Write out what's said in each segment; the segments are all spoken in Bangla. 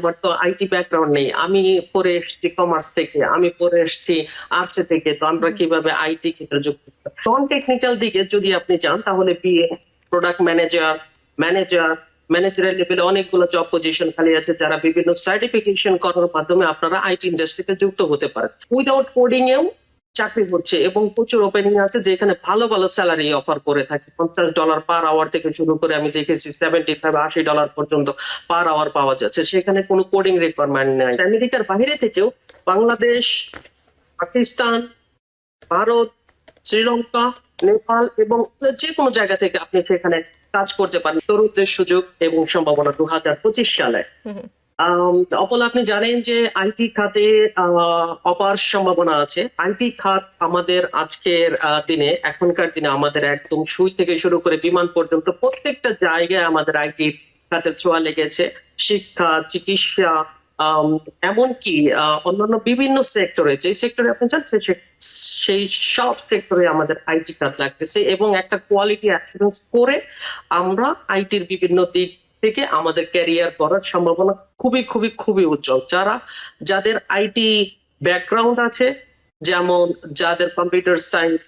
আমার তো আইটি ব্যাকগ্রাউন্ড নেই, আমি পড়ে এসেছি কমার্স থেকে, আমি পড়ে এসেছি আর্টস থেকে, তো আমরা কিভাবে আইটি ক্ষেত্রে যুক্ত? নন টেকনিক্যাল দিকে যদি আপনি যান তাহলে বিএ, প্রোডাক্ট ম্যানেজার, ম্যানেজার, ম্যানেজারের লেভেলে অনেকগুলো জব পজিশন খালি আছে, যারা বিভিন্ন সার্টিফিকেশন করার মাধ্যমে আপনারা আইটি ইন্ডাস্ট্রিতে যুক্ত হতে পারেন। উইদাউট কোডিং এও চাকরি হচ্ছে এবং প্রচুর ওপেনিং আছে, যেখানে ভালো ভালো স্যালারি অফার করে থাকে। $50 পার আওয়ার থেকে শুরু করে আমি দেখেছি $75-80 পর্যন্ত পার আওয়ার পাওয়া যাচ্ছে। সেখানে কোনো কোডিং রিকোয়ারমেন্ট নেই। আমেরিকার বাইরে থেকেও বাংলাদেশ, পাকিস্তান, ভারত, শ্রীলঙ্কা, নেপাল এবং যে কোনো জায়গা থেকে আপনি সেখানে কাজ করতে পারেন। তরুণদের সুযোগ এবং সম্ভাবনা 2025 সালে। অপল, আপনি জানেন যে আইটি খাতে অপার সম্ভাবনা আছে। আইটি খাত আমাদের আজকের দিনে, এখনকার দিনে আমাদের একদম সুই থেকে শুরু করে বিমান পর্যন্ত প্রত্যেকটা জায়গায় আমাদের আইটি খাতের ছোঁয়া লেগেছে। শিক্ষা, চিকিৎসা, এমনকি অন্যান্য বিভিন্ন সেক্টরে, যে সেক্টরে আপনি যাচ্ছেন সেই সব সেক্টরে আমাদের আইটি খাত লাগতেছে এবং একটা কোয়ালিটি অ্যাসুরেন্স করে আমরা আইটির বিভিন্ন দিক থেকে আমাদের ক্যারিয়ার করার সম্ভাবনা খুবই খুবই খুবই উজ্জ্বল। যাদের আইটি ব্যাকগ্রাউন্ড আছে, যেমন যাদের কম্পিউটার সায়েন্স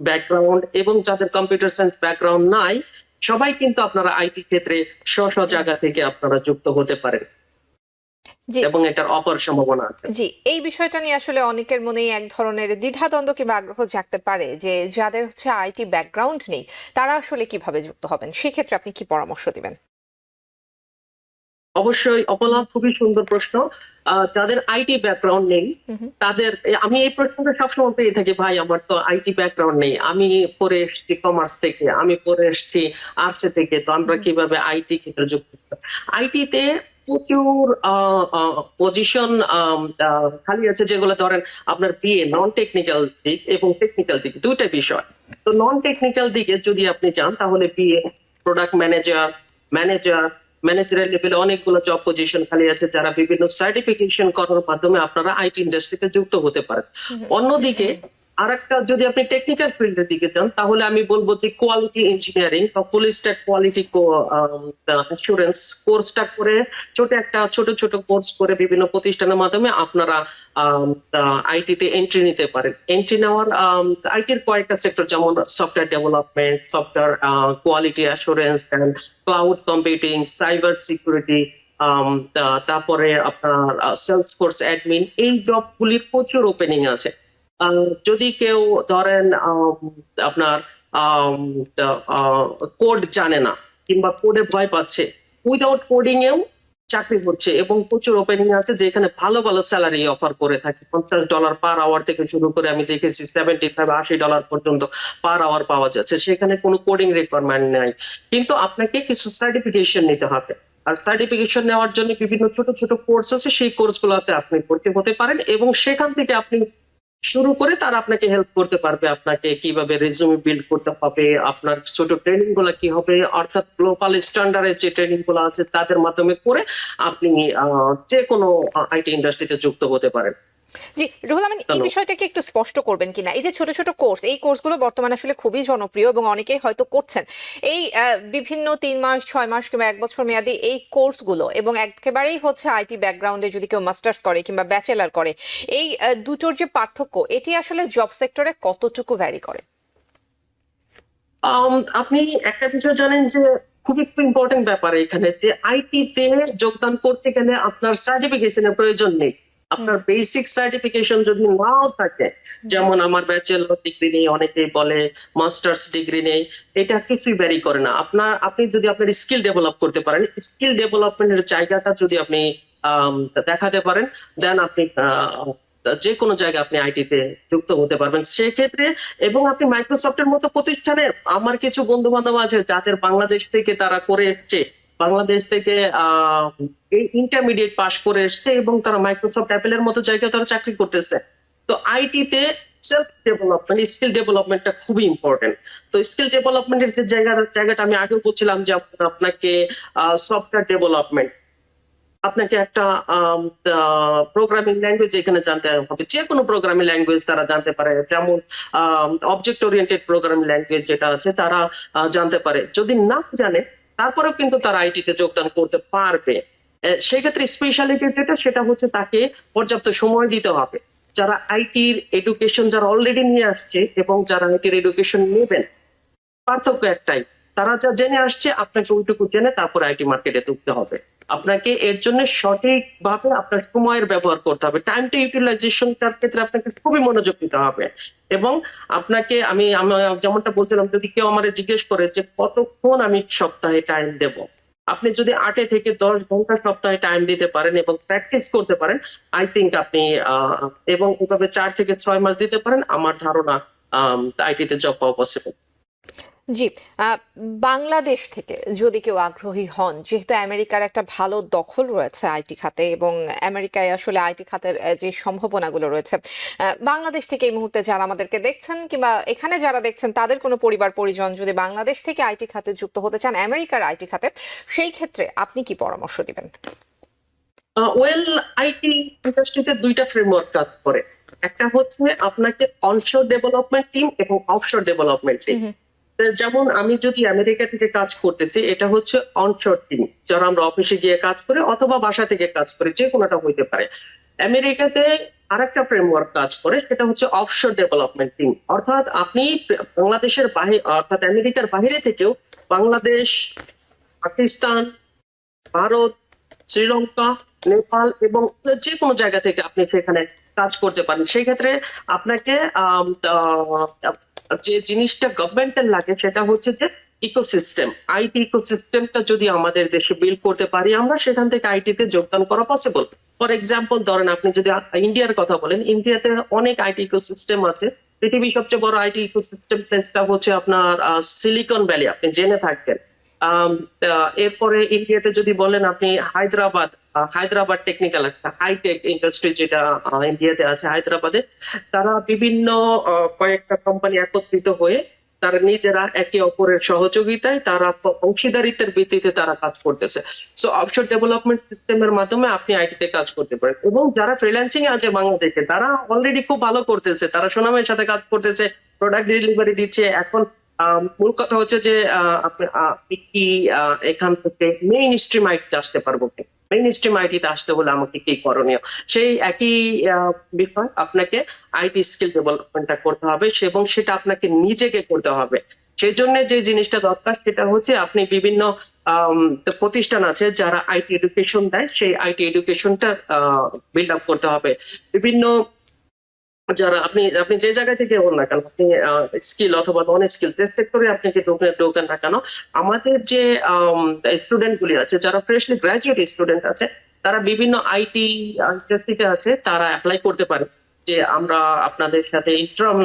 ব্যাকগ্রাউন্ড এবং যাদের কম্পিউটার সায়েন্স ব্যাকগ্রাউন্ড নাই, সবাই কিন্তু আপনারা আইটি ক্ষেত্রে স্ব জায়গা থেকে আপনারা যুক্ত হতে পারেন এবং এটার অপার সম্ভাবনা আছে। জি, এই বিষয়টা নিয়ে আসলে অনেকের মনেই এক ধরনের দ্বিধাদ্বন্দ্ব কিংবা আগ্রহ জাগতে পারে যে যাদের আইটি ব্যাকগ্রাউন্ড নেই তারা আসলে কিভাবে যুক্ত হবেন, সেক্ষেত্রে আপনি কি পরামর্শ দিবেন? অবশ্যই অপলা, খুবই সুন্দর প্রশ্ন। যাদের আইটি ব্যাকগ্রাউন্ড নেই তাদের, আমি এই প্রশ্নটা সবসময় পেয়ে থাকি, ভাই আমার তো আইটি ব্যাকগ্রাউন্ড নেই, আমি পড়ে এসেছি কমার্স থেকে, আমি পড়ে এসেছি আর্টস থেকে, তো আমরা কিভাবে আইটি ক্ষেত্রে যুক্ত? আইটিতে প্রচুর পজিশন খালি আছে, যেগুলো ধরেন আপনার বিএ, নন টেকনিক্যাল দিক এবং টেকনিক্যাল দিক, দুইটা বিষয়। তো নন টেকনিক্যাল দিকে যদি আপনি যান তাহলে বিএ, প্রোডাক্ট ম্যানেজার, ম্যানেজারের লেভেলে অনেকগুলো জব পজিশন খালি আছে, যারা বিভিন্ন সার্টিফিকেশন করার মাধ্যমে আপনারা আইটি ইন্ডাস্ট্রিতে যুক্ত হতে পারেন। অন্যদিকে আরেকটা, যদি আপনি টেকনিক্যাল ফিল্ডের দিকে যান তাহলে আমি বলবো যে কোয়ালিটি ইঞ্জিনিয়ারিং বা ফুল স্ট্যাক কোয়ালিটি অ্যাসুরেন্স কোর্সটা করে, ছোট ছোট কোর্স করে বিভিন্ন প্রতিষ্ঠানের মাধ্যমে আপনারা আইটিতে এন্ট্রি নিতে পারেন। এন্ট্রি নেওয়ার আইটির কয়েকটা সেক্টর, যেমন software development, software quality assurance, cloud computing, cyber security, তারপরে আপনার সেলসফোর্স অ্যাডমিন, এই জবগুলির প্রচুর ওপেনিং আছে। যদি কেউ ধরেন আপনার কোড জানে না কিংবা কোডে ভয় পাচ্ছে, উইদাউট কোডিং এও চাকরি হচ্ছে এবং প্রচুর ওপেনিং আছে, যেখানে ভালো ভালো স্যালারি অফার করে থাকে। $50 পার আওয়ার থেকে শুরু করে আমি দেখেছি $75-80 পর্যন্ত পার আওয়ার পাওয়া যাচ্ছে। সেখানে কোনো কোডিং রিকোয়ারমেন্ট নাই, কিন্তু আপনাকে কিছু সার্টিফিকেশন নিতে হবে। আর সার্টিফিকেশন নেওয়ার জন্য বিভিন্ন ছোট ছোট কোর্স আছে, সেই কোর্সগুলোতে আপনি ভর্তি হতে পারেন এবং সেখান থেকে আপনি শুরু করে তারা আপনাকে হেল্প করতে পারবে, আপনাকে কিভাবে রেজিউমে বিল্ড করতে হবে, আপনার ছোট ট্রেনিং গুলা কি হবে, অর্থাৎ গ্লোবাল স্ট্যান্ডার্ডের যে ট্রেনিং গুলো আছে তাদের মাধ্যমে করে আপনি যে কোনো আইটি ইন্ডাস্ট্রিতে যুক্ত হতে পারেন। জি, রুহুল আমিন, এই বিষয়টাকে একটু স্পষ্ট করবেন কিনা? এই যে ছোট ছোট কোর্স, এই কোর্সগুলো বর্তমানে আসলে খুবই জনপ্রিয় এবং অনেকেই হয়তো করছেন। এই বিভিন্ন 3 মাস, 6 মাস কিংবা 1 বছর মেয়াদী এই কোর্সগুলো, এবং একেবারেই আইটি ব্যাকগ্রাউন্ডে যদি কেউ মাস্টার্স করে কিংবা ব্যাচেলার করে, এই দুটোর যে পার্থক্য, এটি আসলে জব সেক্টরে কতটুকু ভ্যারি করে? আপনি একটা বিষয় জানেন যে খুবই ইম্পর্টেন্ট ব্যাপার এখানে, যে আইটিতে যোগদান করতে গেলে আপনার সার্টিফিকেশনের প্রয়োজন নেই। আপনার বেসিক সার্টিফিকেশন যদি নাও থাকে, যেমন আমার ব্যাচেলর ডিগ্রি নেই, অনেকেই বলে মাস্টার্স ডিগ্রি নেই, এটা কিছুই ভ্যারি করে না। আপনি যদি আপনার স্কিল ডেভেলপ করতে পারেন, স্কিল ডেভেলপমেন্টের জায়গাটা যদি আপনি দেখাতে পারেন, দেন আপনি যে কোনো জায়গায় আপনি আইটিতে যুক্ত হতে পারবেন সেক্ষেত্রে। এবং আপনি মাইক্রোসফটের মতো প্রতিষ্ঠানে, আমার কিছু বন্ধু বান্ধব আছে যাদের বাংলাদেশ থেকে তারা করে এসছে, বাংলাদেশ থেকে এই ইন্টারমিডিয়েট পাস করে এসছে এবং তারা মাইক্রোসফট অ্যাপেলের মতো জায়গায় তারা চাকরি করতেছে। তো আইটিতে সেলফ ডেভেলপমেন্ট, স্কিল ডেভেলপমেন্টটা খুবই ইম্পর্টেন্ট। তো স্কিল ডেভেলপমেন্টের যে জায়গাটা আমি আগেও বলছিলাম যে আপনাকে সফটওয়্যার ডেভেলপমেন্ট, আপনাকে একটা প্রোগ্রামিং ল্যাঙ্গুয়েজ এখানে জানতে হবে, যে কোনো প্রোগ্রামিং ল্যাঙ্গুয়েজ তারা জানতে পারে, যেমন অবজেক্ট ওরিয়েন্টেড প্রোগ্রামিং ল্যাঙ্গুয়েজ যেটা আছে তারা জানতে পারে। যদি না জানে তারপরেও কিন্তু তারা আইটিতে যোগদান করতে পারবে। সেক্ষেত্রে স্পেশালিটি যেটা সেটা হচ্ছে তাকে পর্যাপ্ত সময় দিতে হবে। যারা আইটির এডুকেশন যারা অলরেডি নিয়ে আসছে এবং যারা আইটির এডুকেশন নেবেন, পার্থক্য একটাই, তারা যা জেনে আসছে আপনাকে ওইটুকু জেনে তারপর আইটি মার্কেটে ঢুকতে হবে। আপনাকে এর জন্য সঠিকভাবে আপনার সময়ের ব্যবহার করতে হবে, টাইমটা ইউটিলাইজেশনটার ক্ষেত্রে আপনাকে খুবই মনোযোগ দিতে হবে। এবং আপনাকে আমি যেমনটা বলছিলাম, যদি কেউ আমারে জিজ্ঞেস করে যে কতক্ষণ আমি সপ্তাহে টাইম দেব, আপনি যদি 8 থেকে 10 ঘন্টা সপ্তাহে টাইম দিতে পারেন এবং প্র্যাকটিস করতে পারেন, আই থিঙ্ক আপনি এবং এভাবে 4 থেকে 6 মাস দিতে পারেন, আমার ধারণা আইটিতে জব পাওয়া পসিবল। জি, আহ, বাংলাদেশ থেকে যদি কেউ আগ্রহী হন, যেহেতু আমেরিকার একটা ভালো দখল রয়েছে আইটি খাতে এবং আমেরিকায় আসলে আইটি খাতের যে সম্ভাবনাগুলো রয়েছে, বাংলাদেশ থেকে এই মুহূর্তে যারা আমাদেরকে দেখছেন কিংবা এখানে যারা দেখছেন তাদের কোনো পরিবার পরিজন যদি বাংলাদেশ থেকে আইটি খাতে যুক্ত হতে চান আমেরিকার আইটি খাতে, সেই ক্ষেত্রে আপনি কি পরামর্শ দিবেন? ওয়েল, আইটি ইন্ডাস্ট্রিতে দুইটা ফ্রেমওয়ার্ক কাজ করে। একটা হচ্ছে আপনাকে অনশোর ডেভেলপমেন্ট টিম এবং অফশোর ডেভেলপমেন্ট টিম। যেমন আমি যদি আমেরিকা থেকে কাজ করতেছি, এটা হচ্ছে অনশোর টিম, যারা আমরা অফিসে গিয়ে কাজ করি অথবা বাসা থেকে কাজ করি, যে কোনোটা হইতে পারে। আমেরিকাতে আরেকটা ফ্রেমওয়ার্ক কাজ করে, সেটা হচ্ছে অফশোর ডেভেলপমেন্ট টিম। অর্থাৎ আপনি বাংলাদেশের বাহিরে অর্থাৎ আমেরিকার বাইরে থেকেও বাংলাদেশ, পাকিস্তান, ভারত, শ্রীলঙ্কা, নেপাল এবং যে কোনো জায়গা থেকে আপনি সেখানে কাজ করতে পারেন। সেই ক্ষেত্রে আপনাকে যে জিনিসটা গভর্নমেন্টের লাগে সেটা হচ্ছে যে ইকোসিস্টেম, আইটি ইকোসিস্টেমটা যদি আমাদের দেশে বিল্ড করতে পারি আমরা, সেখান থেকে আইটিতে যোগদান করা পসিবল। ফর এক্সাম্পল ধরেন, আপনি যদি ইন্ডিয়ার কথা বলেন, ইন্ডিয়াতে অনেক আইটি ইকোসিস্টেম আছে। পৃথিবীর সবচেয়ে বড় আইটি ইকোসিস্টেম প্লেসটা হচ্ছে আপনার সিলিকন ভ্যালি, আপনি জেনে থাকবেন। এরপরে ইন্ডিয়াতে যদি বলেন আপনি হায়দ্রাবাদ টেকনিক্যাল, একটা হাইটেক ইন্ডাস্ট্রি যেটা ইন্ডিয়াতে আছে হায়দ্রাবাদে, তারা বিভিন্ন কয়েকটা কোম্পানি একত্রিত হয়ে তারা নিজেরা একে অপরের সহযোগিতায় তারা অংশীদারিত্বের ভিত্তিতে তারা কাজ করতেছে। সো অফশোর ডেভেলপমেন্ট সিস্টেমের মাধ্যমে আপনি আইটিতে কাজ করতে পারেন। এবং যারা ফ্রিল্যান্সিং আছে বাংলাদেশে, তারা অলরেডি খুব ভালো করতেছে, তারা সুনামের সাথে কাজ করতেছে, প্রোডাক্ট ডেলিভারি দিচ্ছে। এখন মূল কথা হচ্ছে যে আপনি কি এখান থেকে মেইন স্ট্রিম আইটিতে আসতে পারবো, মেইন স্ট্রিম আইটিতে আসতে হলে আমাকে কি করণীয়, সেই একই বিষয়, আপনাকে আইটি স্কিল ডেভেলপমেন্টটা করতে হবে এবং সেটা আপনাকে নিজেকে করতে হবে। সেই জন্য যে জিনিসটা দরকার সেটা হচ্ছে আপনি বিভিন্ন প্রতিষ্ঠান আছে যারা আইটি এডুকেশন দেয়, সেই আইটি এডুকেশনটা বিল্ড আপ করতে হবে। বিভিন্ন যারা আপনি আপনি যে জায়গা থেকে হন না কেন, আপনি স্কিল অথবা নন স্কিল যে সেক্টরে আপনি ঢোকেন না কেন, আমাদের যে স্টুডেন্ট গুলি আছে, যারা ফ্রেশলি গ্রাজুয়েট স্টুডেন্ট আছে, তারা বিভিন্ন আইটি ইন্ডাস্ট্রিতে আছে, তারা অ্যাপ্লাই করতে পারে যে আমরা আপনাদের সাথে ইন্টার্ন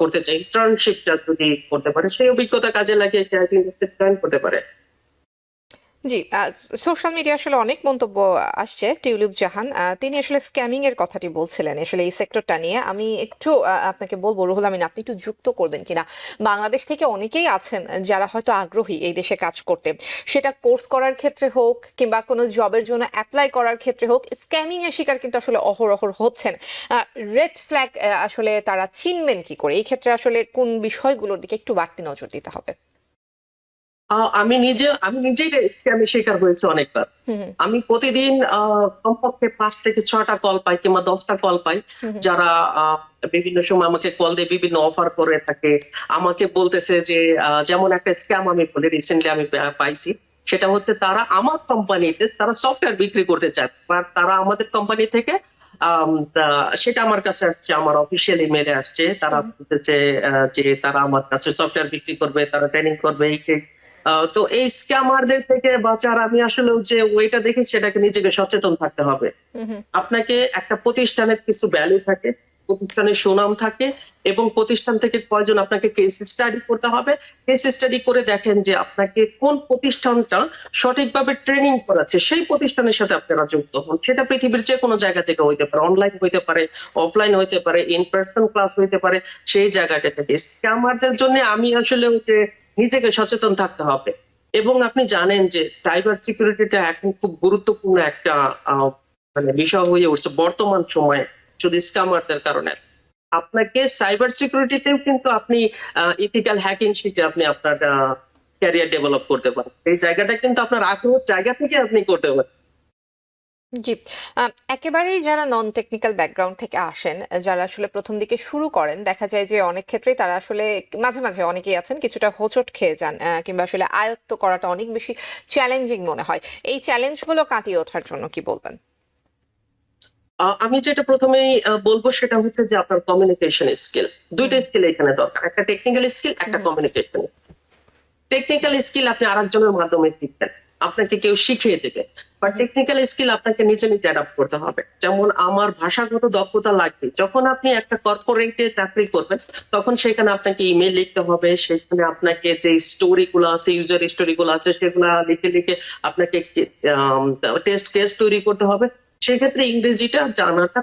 করতে চাই। ইন্টার্নশিপটা যদি করতে পারে, সেই অভিজ্ঞতা কাজে লাগিয়ে সে আইটি ইন্ডাস্ট্রিতে জয়েন করতে পারে। জি, সোশ্যাল মিডিয়া আসলে অনেক মন্তব্য আসছে। টিউলিপ জাহান তিনি আসলে স্ক্যামিং এর কথাটি বলছিলেন আসলে এই সেক্টরটা নিয়ে। আমি একটু আপনাকে বলবো, রুহুল আমিন, আপনি একটু যুক্ত করবেন কিনা। বাংলাদেশ থেকে অনেকেই আছেন যারা হয়তো আগ্রহী এই দেশে কাজ করতে, সেটা কোর্স করার ক্ষেত্রে হোক কিংবা কোনো জবের জন্য অ্যাপ্লাই করার ক্ষেত্রে হোক, স্ক্যামিং এর শিকার কিন্তু আসলে অহরহ হচ্ছেন। রেড ফ্ল্যাগ আসলে তারা চিনবেন কি করে? এই ক্ষেত্রে আসলে কোন বিষয়গুলোর দিকে একটু বাড়তি নজর দিতে হবে? আমি নিজেই স্ক্যামের শিকার হয়েছে অনেকবার। আমি প্রতিদিন কমপক্ষে 5 থেকে 6টা কল পাই কিংবা 10টা কল পাই, যারা বিভিন্ন সময় আমাকে কল দিয়ে বিভিন্ন অফার করে থাকে। আমাকে বলতেছে যে যেমন একটা স্ক্যাম আমি বলি, রিসেন্টলি আমি পাইছি, সেটা হচ্ছে তারা আমার কোম্পানিতে তারা সফটওয়্যার বিক্রি করতে চায়, বাট তারা আমাদের কোম্পানি থেকে সেটা আমার কাছে আসছে, আমার অফিসিয়াল ইমেলে আসছে। তারা বলতেছে যে তারা আমার কাছে সফটওয়্যার বিক্রি করবে, তারা ট্রেনিং করবে। তো এই স্ক্যামারদের থেকে বাঁচার আমি আসলে যে ওইটা দেখি, সেটাকে নিজেকে সচেতন থাকতে হবে। আপনাকে একটা প্রতিষ্ঠানের কিছু ভ্যালু থাকে, প্রতিষ্ঠানের সুনাম থাকে এবং প্রতিষ্ঠান থেকে কয়জন আপনাকে কেস স্টাডি করতে হবে। কেস স্টাডি করে দেখেন যে আপনাকে কোন প্রতিষ্ঠানটা সঠিকভাবে ট্রেনিং করাচ্ছে, সেই প্রতিষ্ঠানের সাথে আপনারা যুক্ত হন। সেটা পৃথিবীর যে কোনো জায়গা থেকে হইতে পারে, অনলাইন হইতে পারে, অফলাইন হইতে পারে, ইন পার্সন ক্লাস হইতে পারে, সেই জায়গাটা থেকে। স্ক্যামারদের জন্য আমি আসলে যে নিজেকে সচেতন থাকতে হবে। এবং আপনি জানেন যে সাইবার সিকিউরিটিটা এখন খুব গুরুত্বপূর্ণ একটা মানে বিষয় হয়ে উঠছে বর্তমান সময়ে, শুধু স্ক্যামারদের কারণে। আপনাকে সাইবার সিকিউরিটিতেও কিন্তু আপনি ইথিক্যাল হ্যাকিং শিখে আপনি আপনার ক্যারিয়ার ডেভেলপ করতে পারেন। এই জায়গাটা কিন্তু আপনার আগ্রহ জায়গা থেকে আপনি করতে পারেন। জি। একেবারেই যারা নন টেকনিক্যাল ব্যাকগ্রাউন্ড থেকে আসেন, যারা আসলে প্রথম দিকে শুরু করেন, দেখা যায় যে অনেক ক্ষেত্রেই তারা আসলে মাঝে, মাঝে অনেকেই আছেন কিছুটা হোঁচট খেয়ে যান। কিংবা আসলে আয়ত্ত করাটা অনেক বেশি চ্যালেঞ্জিং মনে হয়। এই চ্যালেঞ্জগুলো কাটিয়ে ওঠার জন্য কি বলবেন? আমি যেটা প্রথমেই বলবো সেটা হচ্ছে যে আপনার কমিউনিকেশন স্কিল। ২ টা হুম, স্কিল এখানে দরকার। একটা টেকনিক্যাল স্কিল, হুম, একটা হুম। কমিউনিকেশন। টেকনিক্যাল স্কিল আপনি আরেকজনের মাধ্যমে শিখবেন, আপনাকে কেউ শিখিয়ে দেবে। বা হুম, টেকনিক্যাল স্কিল আপনাকে নিজে নিজে অ্যাডাপ্ট করতে হবে। যেমন আমার ভাষাগত দক্ষতা লাগবে। যখন আপনি একটা কর্পোরেটে চাকরি করবেন, তখন সেখানে আপনাকে ইমেল লিখতে হবে, সেখানে আপনাকে যে স্টোরি গুলো আছে, ইউজার স্টোরি গুলো আছে, সেগুলা লিখে লিখে আপনাকে টেস্ট কেস তৈরি করতে হবে। সেক্ষেত্রে ইংরেজিটা জানাটা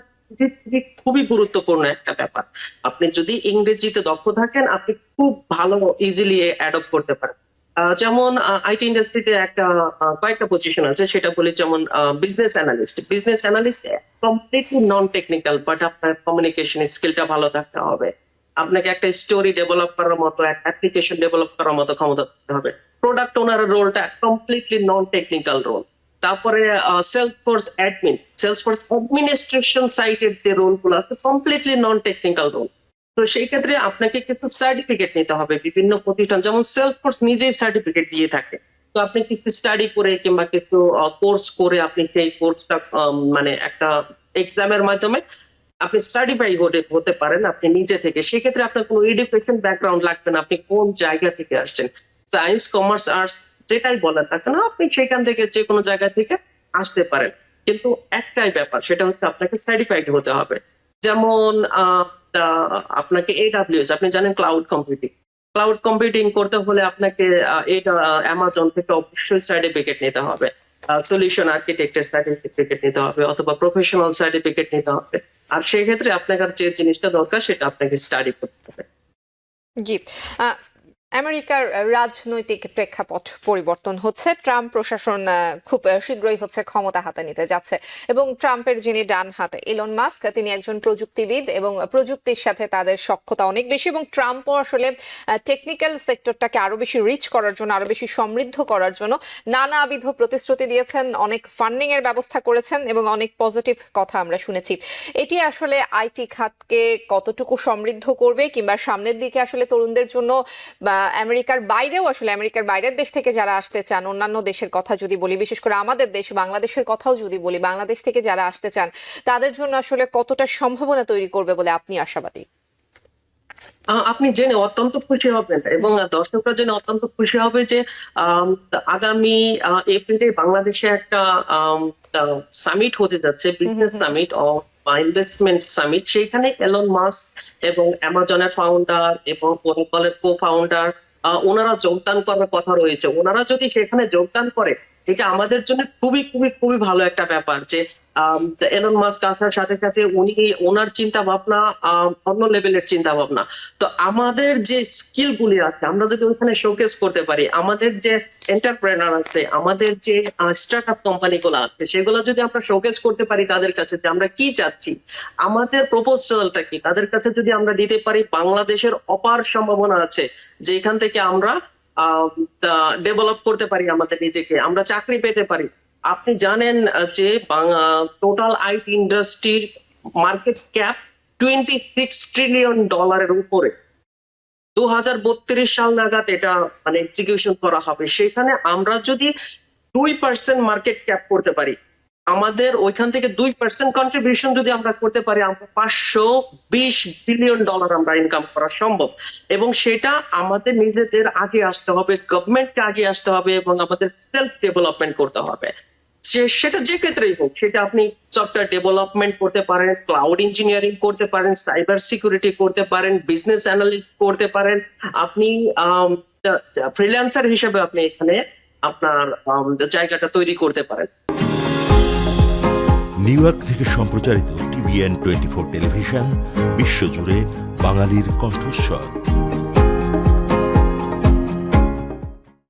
খুবই গুরুত্বপূর্ণ একটা ব্যাপার। আপনি যদি ইংরেজিতে দক্ষ থাকেন, আপনি খুব ভালো ইজিলি অ্যাডপ্ট করতে পারেন। যেমন আইটি ইন্ডাস্ট্রিতে একটা কয়েকটা পজিশন আছে, সেটা বলি যেমন business analyst. Business analyst completely non technical, but আপনার কমিউনিকেশন স্কিলটা ভালো থাকতে হবে। আপনাকে একটা স্টোরি ডেভেলপ করার মতো, একটা অ্যাপ্লিকেশন ডেভেলপ করার মতো ক্ষমতা থাকতে হবে। প্রোডাক্ট ওনারের রোলটা কমপ্লিটলি নন টেকনিক্যাল রোল। তারপরে সেলসফোর্স অ্যাডমিন, সেলসফোর্স অ্যাডমিনিস্ট্রেশন সাইটের যে রোল গুলো আছে, কমপ্লিটলি নন টেকনিক্যাল রোল। তো সেই ক্ষেত্রে আপনাকে কিন্তু সার্টিফিকেট নিতে হবে বিভিন্ন প্রতিষ্ঠান, যেমন সেলসফোর্স নিজেই সার্টিফিকেট দিয়ে থাকে। তো আপনি কিছু স্টাডি করে কিংবা কিছু কোর্স করে আপনি সেই কোর্সটা মানে একটা এক্সামের মাধ্যমে আপনি সার্টিফাই হতে পারেন আপনি নিজে থেকে। সেক্ষেত্রে আপনার কোনো এডুকেশন ব্যাকগ্রাউন্ড লাগবে না, আপনি কোন জায়গা থেকে আসছেন, সায়েন্স, কমার্স, আর্টস যেটাই বলেন না কেন, আপনি সেখান থেকে যে কোনো জায়গা থেকে আসতে পারেন। কিন্তু একটাই ব্যাপার, সেটা হচ্ছে আপনাকে সার্টিফাইড হতে হবে। যেমন আপনাকে এডাব্লিউএস, আপনি জানেন ক্লাউড কম্পিউটিং। ক্লাউড কম্পিউটিং করতে হলে আপনাকে এটা অ্যামাজন থেকে অবশ্যই সার্টিফিকেট নিতে হবে। সলিউশন আর্কিটেক্টের সার্টিফিকেট নিতে হবে অথবা প্রফেশনাল সার্টিফিকেট নিতে হবে। আর সেক্ষেত্রে আপনার যে জিনিসটা দরকার সেটা আপনাকে স্টাডি করতে হবে। জি। আ আমেরিকার রাজনৈতিক প্রেক্ষাপট পরিবর্তন হচ্ছে। ট্রাম্প প্রশাসন খুব শীঘ্রই হচ্ছে ক্ষমতা হাতে নিতে যাচ্ছে এবং ট্রাম্পের যিনি ডান হাত ইলন মাস্ক, তিনি একজন প্রযুক্তিবিদ এবং প্রযুক্তির সাথে তাদের সখ্যতা অনেক বেশি এবং ট্রাম্পও আসলে টেকনিক্যাল সেক্টরটাকে আরো বেশি রিচ করার জন্য, আরো বেশি সমৃদ্ধ করার জন্য নানাবিধ প্রতিশ্রুতি দিয়েছেন, অনেক ফান্ডিং এর ব্যবস্থা করেছেন এবং অনেক পজিটিভ কথা আমরা শুনেছি। এটি আসলে আইটি খাতকে কতটুকু সমৃদ্ধ করবে কিংবা সামনের দিকে আসলে তরুণদের জন্য বা আমেরিকার বাইরেও, আসলে আমেরিকার বাইরের দেশ থেকে যারা আসতে চান, অন্যান্য দেশের কথা যদি বলি, বিশেষ করে আমাদের দেশ বাংলাদেশের কথাও যদি বলি, বাংলাদেশ থেকে যারা আসতে চান তাদের জন্য আসলে কতটা সম্ভাবনা তৈরি করবে বলে আপনি আশাবাদী? আপনি জেনে অত্যন্ত খুশি হবেন এবং দর্শকরা জেনে অত্যন্ত খুশি হবে যে আম, আগামী এপ্রিলে বাংলাদেশে একটা সামিট হতে যাচ্ছে, হুম, হুম, বিজনেস হুম। সামিট ও ইনভেস্টমেন্ট সামিট। সেখানে এলন মাস্ক এবং অ্যামাজনের ফাউন্ডার এবং ওরাকলের কো ফাউন্ডার ওনারা যোগদান করার কথা রয়েছে। ওনারা যদি সেখানে যোগদান করে, এটা আমাদের জন্য খুবই খুবই খুবই ভালো একটা ব্যাপার যে এলন মাস্ক আসার সাথে সাথে উনি ওনার চিন্তা ভাবনা অন্য লেভেলের চিন্তা ভাবনা। তো আমাদের যে স্কিল গুলি আছে আমরা যদি ওখানে শোকেস করতে পারি, আমাদের যে এন্টারপ্রেনার আছে, আমাদের যে স্টার্ট আপ কোম্পানি গুলো আছে, সেগুলো যদি আমরা শোকেস করতে পারি তাদের কাছে যে আমরা কি চাচ্ছি, আমাদের প্রপোজালটা কি, তাদের কাছে যদি আমরা দিতে পারি, বাংলাদেশের অপার সম্ভাবনা আছে যে এখান থেকে আমরা ডেভেলপ করতে পারি আমাদের নিজেকে, আমরা চাকরি পেতে পারি। আপনি জানেন যে টোটাল আইটি ইন্ডাস্ট্রির মার্কেট ক্যাপ $26 ট্রিলিয়ন উপরে। 2032 সাল নাগাদ এটা মানে এক্সিকিউশন করা হবে। সেখানে আমরা যদি 2% মার্কেট ক্যাপ করতে পারি, আমাদের ওইখান থেকে 2% কন্ট্রিবিউশন যদি আমরা করতে পারি, আমরা $520 বিলিয়ন আমরা ইনকাম করা সম্ভব। এবং সেটা আমাদের নিজেদের আগে আসতে হবে, গভর্নমেন্টকে আগে আসতে হবে এবং আমাদের সেলফ ডেভেলপমেন্ট করতে হবে। সেটা যে ক্ষেত্রেই হোক, সেটা আপনি সফটওয়্যার ডেভেলপমেন্ট করতে পারেন, ক্লাউড ইঞ্জিনিয়ারিং করতে পারেন, সাইবার সিকিউরিটি করতে পারেন, বিজনেস অ্যানালিস্ট করতে পারেন। আপনি ফ্রিল্যান্সার হিসেবে আপনি এখানে আপনার জায়গাটা তৈরি করতে পারেন। নিউ ইয়র্ক থেকে সম্প্রচারিত TVN 24 টেলিভিশন বিশ্বজুড়ে বাঙালির কণ্ঠস্বর।